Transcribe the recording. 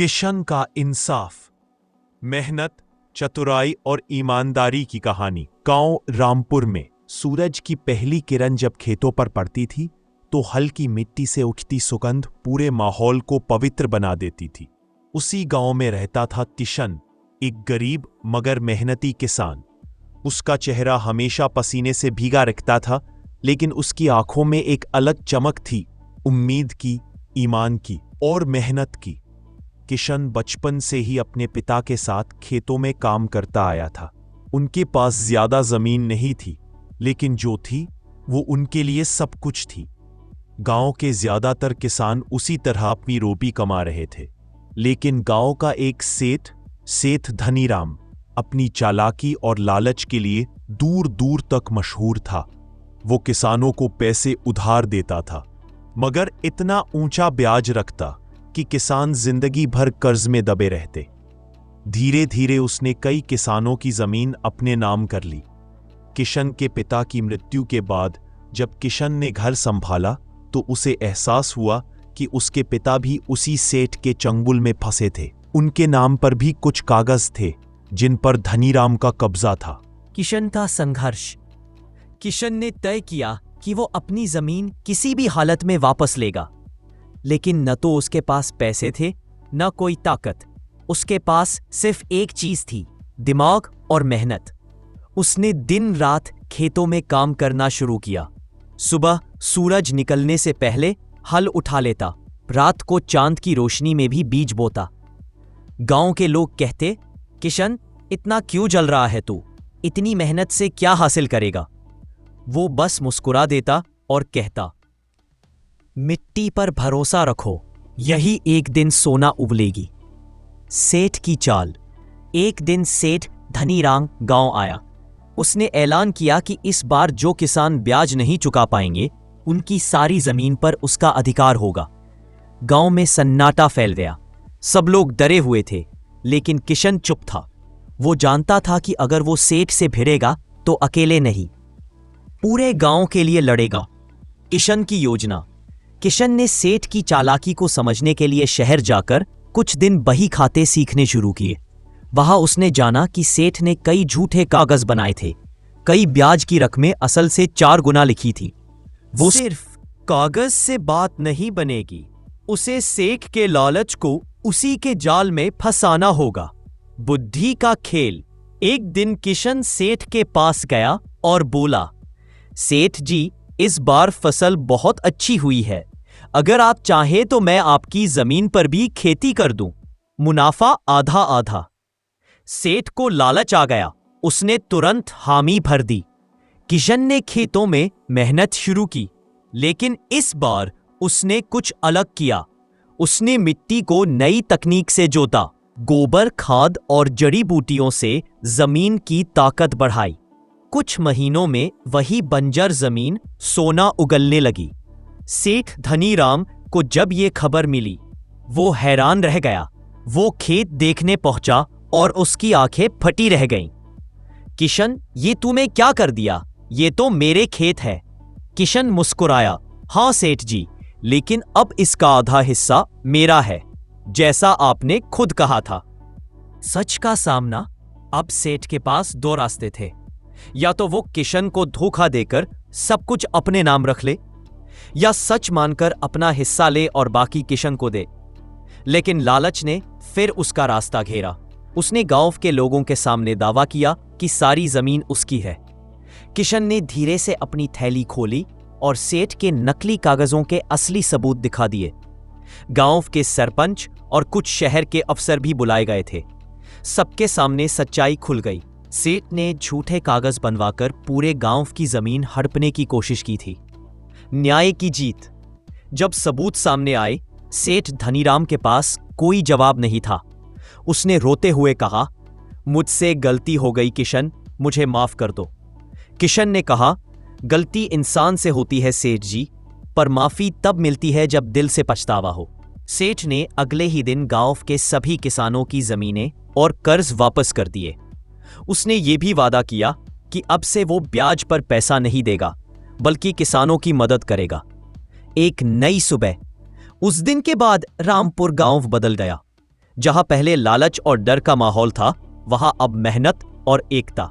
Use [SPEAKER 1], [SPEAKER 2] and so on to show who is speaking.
[SPEAKER 1] किशन का इंसाफ, मेहनत, चतुराई और ईमानदारी की कहानी। गांव रामपुर में सूरज की पहली किरण जब खेतों पर पड़ती थी तो हल्की मिट्टी से उठती सुगंध पूरे माहौल को पवित्र बना देती थी। उसी गांव में रहता था किशन, एक गरीब मगर मेहनती किसान। उसका चेहरा हमेशा पसीने से भीगा रखता था, लेकिन उसकी आंखों में एक अलग चमक थी, उम्मीद की, ईमान की और मेहनत की। किशन बचपन से ही अपने पिता के साथ खेतों में काम करता आया था। उनके पास ज्यादा जमीन नहीं थी, लेकिन जो थी वो उनके लिए सब कुछ थी। गांव के ज्यादातर किसान उसी तरह अपनी रोटी कमा रहे थे, लेकिन गांव का एक सेठ धनीराम अपनी चालाकी और लालच के लिए दूर दूर तक मशहूर था। वो किसानों को पैसे उधार देता था, मगर इतना ऊंचा ब्याज रखता कि किसान जिंदगी भर कर्ज में दबे रहते। धीरे धीरे उसने कई किसानों की जमीन अपने नाम कर ली। किशन के पिता की मृत्यु के बाद जब किशन ने घर संभाला तो उसे एहसास हुआ कि उसके पिता भी उसी सेठ के चंगुल में फंसे थे। उनके नाम पर भी कुछ कागज थे जिन पर धनीराम का कब्जा था।
[SPEAKER 2] किशन का संघर्ष। किशन ने तय किया कि वो अपनी जमीन किसी भी हालत में वापस लेगा, लेकिन न तो उसके पास पैसे थे न कोई ताकत। उसके पास सिर्फ एक चीज थी, दिमाग और मेहनत। उसने दिन रात खेतों में काम करना शुरू किया। सुबह सूरज निकलने से पहले हल उठा लेता, रात को चांद की रोशनी में भी बीज बोता। गांव के लोग कहते, किशन, इतना क्यों जल रहा है तू? इतनी मेहनत से क्या हासिल करेगा? वो बस मुस्कुरा देता और कहता, मिट्टी पर भरोसा रखो, यही एक दिन सोना उबलेगी। सेठ की चाल। एक दिन सेठ धनीराम गांव आया। उसने ऐलान किया कि इस बार जो किसान ब्याज नहीं चुका पाएंगे, उनकी सारी जमीन पर उसका अधिकार होगा। गांव में सन्नाटा फैल गया। सब लोग डरे हुए थे, लेकिन किशन चुप था। वो जानता था कि अगर वो सेठ से भिड़ेगा तो अकेले नहीं, पूरे गांव के लिए लड़ेगा। किशन की योजना। किशन ने सेठ की चालाकी को समझने के लिए शहर जाकर कुछ दिन बही खाते सीखने शुरू किए। वहां उसने जाना कि सेठ ने कई झूठे कागज बनाए थे, कई ब्याज की रकमें असल से 4 गुना लिखी थी। वो सिर्फ कागज से बात नहीं बनेगी, उसे सेठ के लालच को उसी के जाल में फंसाना होगा। बुद्धि का खेल। एक दिन किशन सेठ के पास गया और बोला, सेठ जी, इस बार फसल बहुत अच्छी हुई है। अगर आप चाहें तो मैं आपकी जमीन पर भी खेती कर दूं, मुनाफा आधा आधा। सेठ को लालच आ गया। उसने तुरंत हामी भर दी। किशन ने खेतों में मेहनत शुरू की, लेकिन इस बार उसने कुछ अलग किया। उसने मिट्टी को नई तकनीक से जोता, गोबर खाद और जड़ी बूटियों से जमीन की ताकत बढ़ाई। कुछ महीनों में वही बंजर जमीन सोना उगलने लगी। सेठ धनीराम को जब ये खबर मिली, वो हैरान रह गया। वो खेत देखने पहुंचा और उसकी आंखें फटी रह गईं। किशन, ये तूने क्या कर दिया? ये तो मेरे खेत है। किशन मुस्कुराया, हाँ सेठ जी, लेकिन अब इसका आधा हिस्सा मेरा है, जैसा आपने खुद कहा था। सच का सामना। अब सेठ के पास 2 रास्ते थे। या तो वो किशन को धोखा देकर सब कुछ अपने नाम रख ले, या सच मानकर अपना हिस्सा ले और बाकी किशन को दे। लेकिन लालच ने फिर उसका रास्ता घेरा। उसने गांव के लोगों के सामने दावा किया कि सारी जमीन उसकी है। किशन ने धीरे से अपनी थैली खोली और सेठ के नकली कागजों के असली सबूत दिखा दिए। गांव के सरपंच और कुछ शहर के अफसर भी बुलाए गए थे। सबके सामने सच्चाई खुल गई। सेठ ने झूठे कागज बनवाकर पूरे गांव की जमीन हड़पने की कोशिश की थी। न्याय की जीत। जब सबूत सामने आए, सेठ धनीराम के पास कोई जवाब नहीं था। उसने रोते हुए कहा, मुझसे गलती हो गई किशन, मुझे माफ कर दो। किशन ने कहा, गलती इंसान से होती है सेठ जी, पर माफी तब मिलती है जब दिल से पछतावा हो। सेठ ने अगले ही दिन गांव के सभी किसानों की जमीनें और कर्ज वापस कर दिए। उसने ये भी वादा किया कि अब से वो ब्याज पर पैसा नहीं देगा, बल्कि किसानों की मदद करेगा। एक नई सुबह। उस दिन के बाद रामपुर गांव बदल गया। जहां पहले लालच और डर का माहौल था, वहां अब मेहनत और एकता।